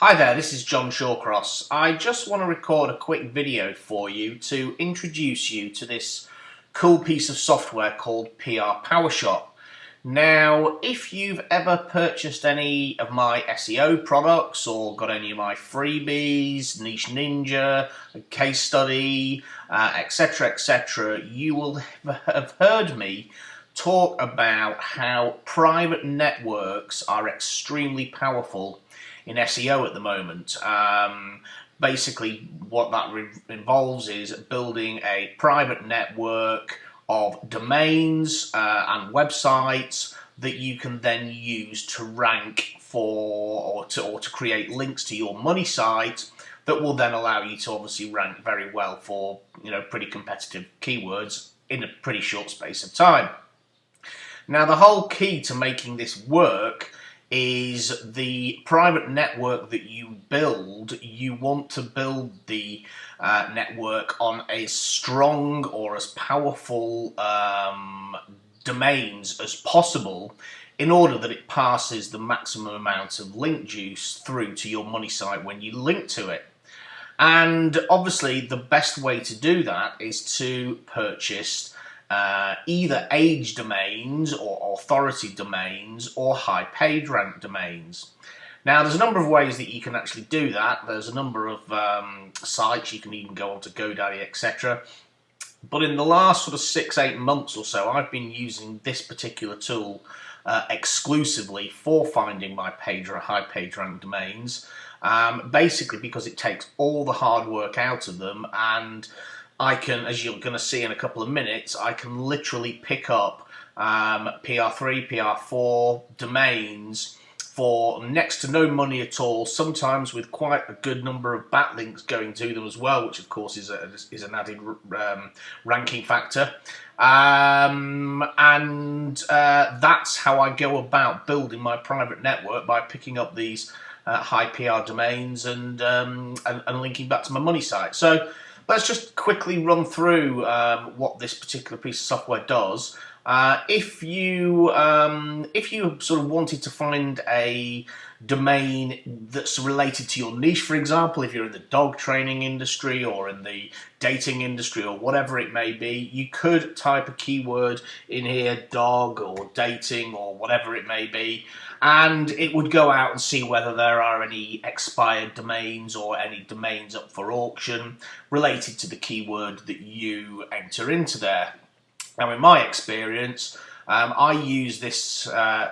Hi there, this is John Shawcross. I just want to record a quick video for you to introduce you to this cool piece of software called Powershot. Now, if you've ever purchased any of my SEO products or got any of my freebies, Niche Ninja, a case study, etc., you will have heard me talk about how private networks are extremely powerful in SEO at the moment. Basically, what that involves is building a private network of domains and websites that you can then use to rank for or to create links to your money site that will then allow you to obviously rank very well for pretty competitive keywords in a pretty short space of time. Now, the whole key to making this work is the private network that you build. You want to build the network on as strong or as powerful domains as possible in order that it passes the maximum amount of link juice through to your money site when you link to it. And obviously the best way to do that is to purchase either age domains or authority domains or high page rank domains. Now, there's a number of ways that you can actually do that. There's a number of sites. You can even go on to GoDaddy, etc. But in the last sort of 6-8 months or so, I've been using this particular tool exclusively for finding my page or high page rank domains, basically because it takes all the hard work out of them, and I can, as you're going to see in a couple of minutes, I can literally pick up PR3, PR4 domains for next to no money at all, sometimes with quite a good number of backlinks going to them as well, which of course is an added ranking factor. That's how I go about building my private network, by picking up these high PR domains and linking back to my money site. So let's just quickly run through what this particular piece of software does. If you sort of wanted to find a domain that's related to your niche, for example, if you're in the dog training industry or in the dating industry or whatever it may be, you could type a keyword in here, dog or dating or whatever it may be, and it would go out and see whether there are any expired domains or any domains up for auction related to the keyword that you enter into there. Now, in my experience, I use this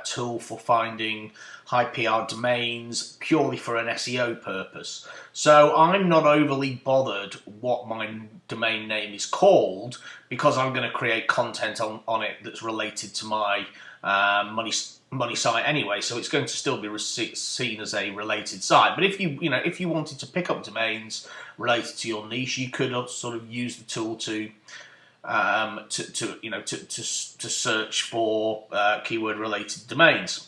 tool for finding high PR domains purely for an SEO purpose. So I'm not overly bothered what my domain name is called, because I'm going to create content on it that's related to my money site anyway, so it's going to still be seen as a related site. But if you wanted to pick up domains related to your niche, you could sort of use the tool to search for keyword related domains.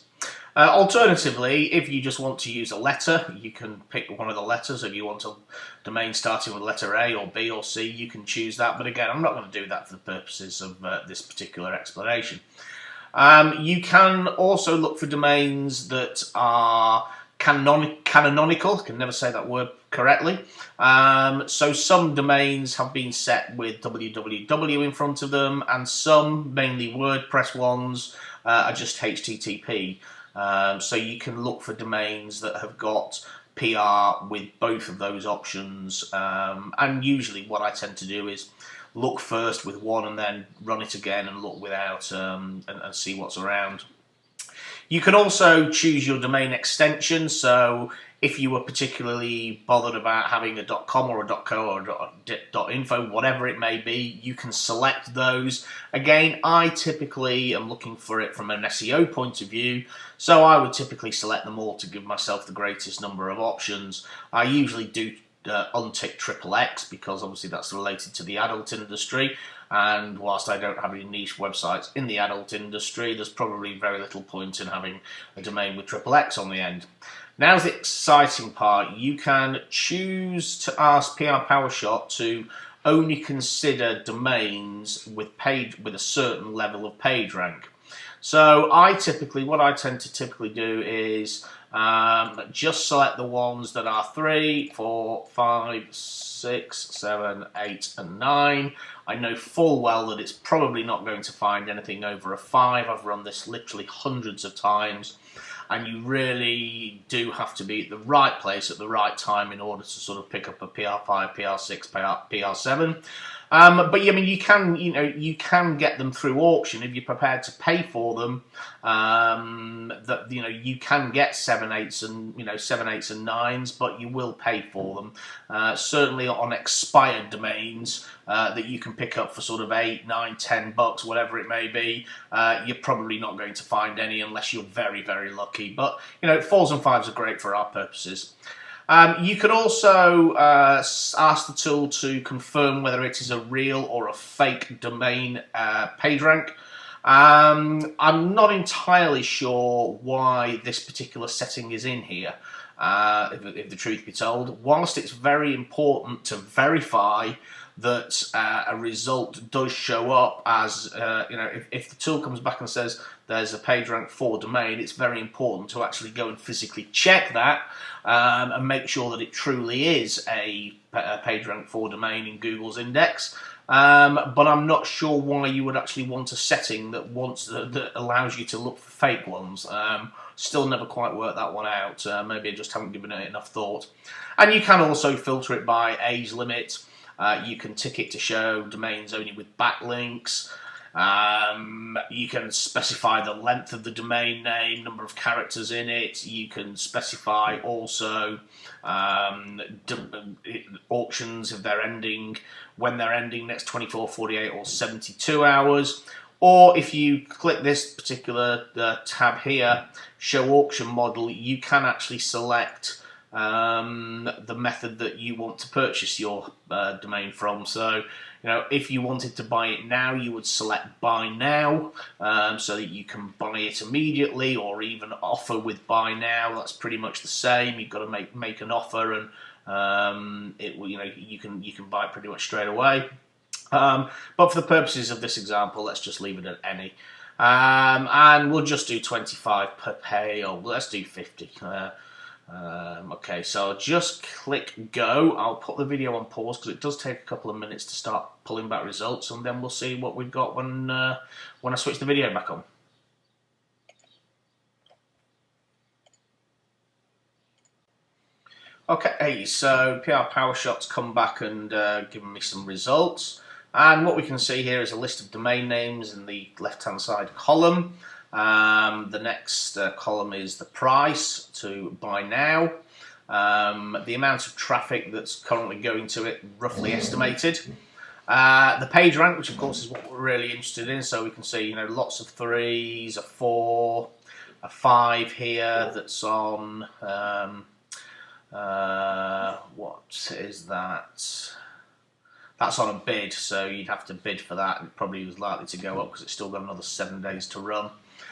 Alternatively, if you just want to use a letter, you can pick one of the letters. If you want a domain starting with letter A or B or C, you can choose that. But again, I'm not going to do that for the purposes of this particular explanation. You can also look for domains that are canonical. I can never say that word correctly. So some domains have been set with www in front of them, and some, mainly WordPress ones, are just HTTP. So you can look for domains that have got PR with both of those options. And usually what I tend to do is look first with one and then run it again and look without and see what's around. You can also choose your domain extension. So if you were particularly bothered about having a .com or a .co or a .info, whatever it may be, you can select those. Again, I typically am looking for it from an SEO point of view, so I would typically select them all to give myself the greatest number of options. I usually do untick XXX because obviously that's related to the adult industry, and whilst I don't have any niche websites in the adult industry, there's probably very little point in having a domain with XXX on the end. Now's the exciting part. You can choose to ask Powershot to only consider domains with a certain level of page rank. So what I tend to typically do is just select the ones that are 3, 4, 5, 6, 7, 8, and 9. I know full well that it's probably not going to find anything over a 5. I've run this literally hundreds of times, and you really do have to be at the right place at the right time in order to sort of pick up a PR5, PR6, PR7. But yeah, I mean, you can get them through auction if you're prepared to pay for them. You can get 7/8s and 7/8s and 9s, but you will pay for them. Certainly on expired domains that you can pick up for sort of $8, $9, $10, whatever it may be. You're probably not going to find any unless you're very, very lucky. But 4s and 5s are great for our purposes. You can also ask the tool to confirm whether it is a real or a fake domain page rank. I'm not entirely sure why this particular setting is in here, if the truth be told. Whilst it's very important to verify that a result does show up as, if the tool comes back and says there's a page rank 4 domain, it's very important to actually go and physically check that and make sure that it truly is a page rank 4 domain in Google's index. But I'm not sure why you would actually want a setting that allows you to look for fake ones. Still never quite worked that one out. Maybe I just haven't given it enough thought. And you can also filter it by age limit. You can tick it to show domains only with backlinks. You can specify the length of the domain name, number of characters in it. You can specify also auctions if they're ending, when they're ending, next 24, 48 or 72 hours. Or if you click this particular tab here, show auction model, you can actually select the method that you want to purchase your domain from. So, if you wanted to buy it now, you would select buy now, so that you can buy it immediately, or even offer with buy now. That's pretty much the same. You've got to make an offer, and you can buy it pretty much straight away. But for the purposes of this example, let's just leave it at any. And we'll just do 25 per pay, or let's do 50. Okay, so I'll just click go. I'll put the video on pause because it does take a couple of minutes to start pulling back results, and then we'll see what we've got when I switch the video back on. Okay, so PR Powershot's come back and given me some results. And what we can see here is a list of domain names in the left-hand side column. The next column is the price to buy now. The amount of traffic that's currently going to it, roughly estimated. The page rank, which of course is what we're really interested in. So we can see, lots of 3s, a 4, a 5 here that's on. What is that? That's on a bid, so you'd have to bid for that. It probably was likely to go up because it's still got another 7 days to run.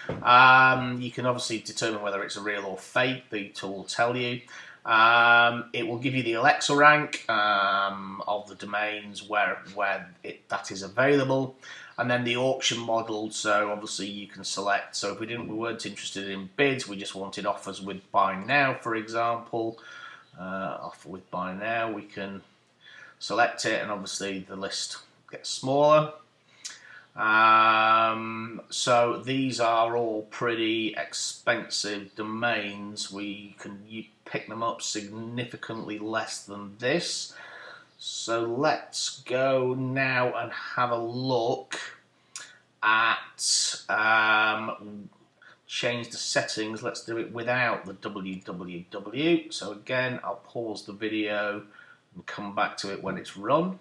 You can obviously determine whether it's a real or fake. The tool will tell you. It will give you the Alexa rank of the domains where that is available, and then the auction model. So obviously you can select. So if we weren't interested in bids, we just wanted offers with buy now, for example. Offer with buy now, we can select it, and obviously the list gets smaller. So these are all pretty expensive domains. You pick them up significantly less than this. So let's go now and have a look at change the settings. Let's do it without the www. So again, I'll pause the video and come back to it when it's run.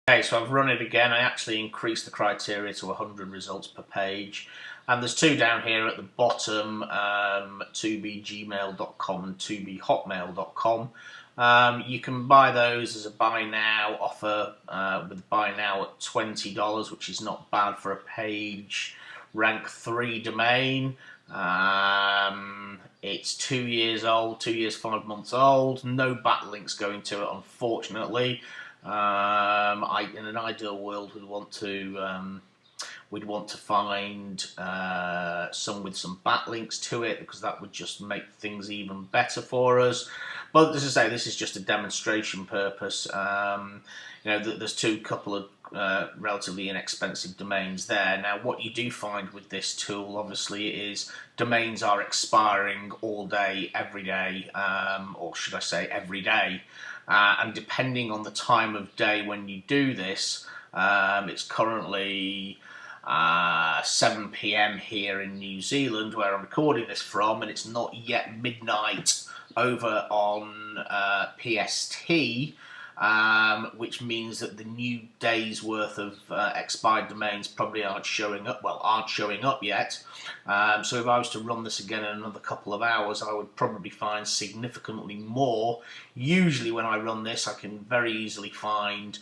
Okay, so I've run it again. I actually increased the criteria to 100 results per page. And there's 2 down here at the bottom, tobegmail.com and tobehotmail.com. You can buy those as a buy now offer with buy now at $20, which is not bad for a page rank 3 domain. It's 2 years old, 2 years, 5 months old. No backlinks going to it, unfortunately. In an ideal world, we'd want to find some with some backlinks to it, because that would just make things even better for us. But as I say, this is just a demonstration purpose. There's couple of relatively inexpensive domains there. Now, what you do find with this tool, obviously, is domains are expiring all day, every day, or should I say every day. And depending on the time of day when you do this, it's currently 7 p.m. here in New Zealand, where I'm recording this from, and it's not yet midnight over on PST, which means that the new day's worth of expired domains probably aren't showing up yet. So if I was to run this again in another couple of hours, I would probably find significantly more. Usually when I run this, I can very easily find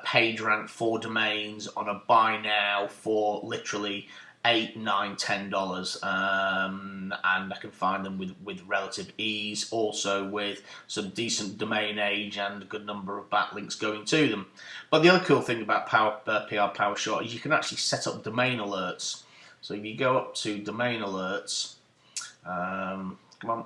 page rank 4 domains on a buy now for literally $8, $9, $10, and I can find them with relative ease, also with some decent domain age and a good number of backlinks going to them. But the other cool thing about PR Powershot is you can actually set up domain alerts. So if you go up to domain alerts, come on.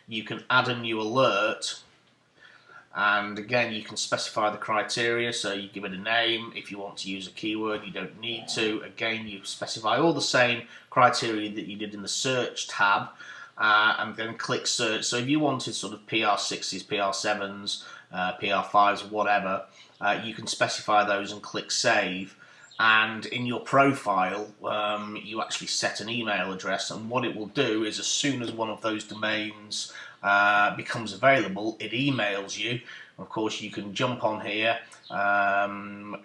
You can add a new alert, and again you can specify the criteria, so you give it a name. If you want to use a keyword, you don't need to. Again, you specify all the same criteria that you did in the search tab, and then click search. So if you wanted sort of PR6s, PR7s, PR5s, whatever, you can specify those and click save. And in your profile, you actually set an email address, and what it will do is, as soon as one of those domains becomes available, it emails you. Of course, you can jump on here, go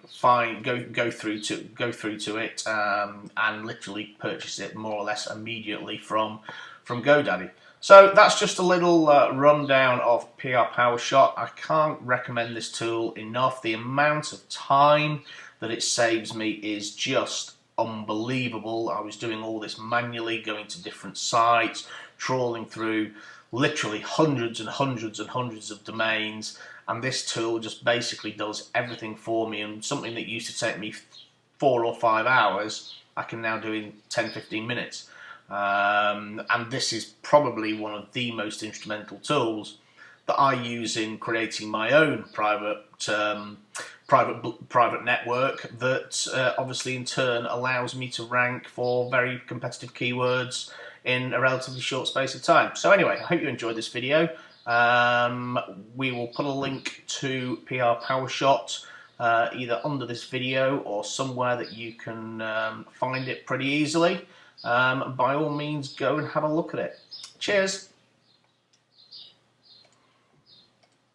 through to it, and literally purchase it more or less immediately from GoDaddy. So that's just a little rundown of PR Powershot. I can't recommend this tool enough. The amount of time that it saves me is just unbelievable. I was doing all this manually, going to different sites, trawling through literally hundreds and hundreds and hundreds of domains, and this tool just basically does everything for me, and something that used to take me 4 or 5 hours, I can now do in 10-15 minutes. And this is probably one of the most instrumental tools that I use in creating my own private network that obviously in turn allows me to rank for very competitive keywords in a relatively short space of time. So anyway, I hope you enjoyed this video. We will put a link to PR Powershot either under this video or somewhere that you can find it pretty easily. By all means, go and have a look at it. Cheers!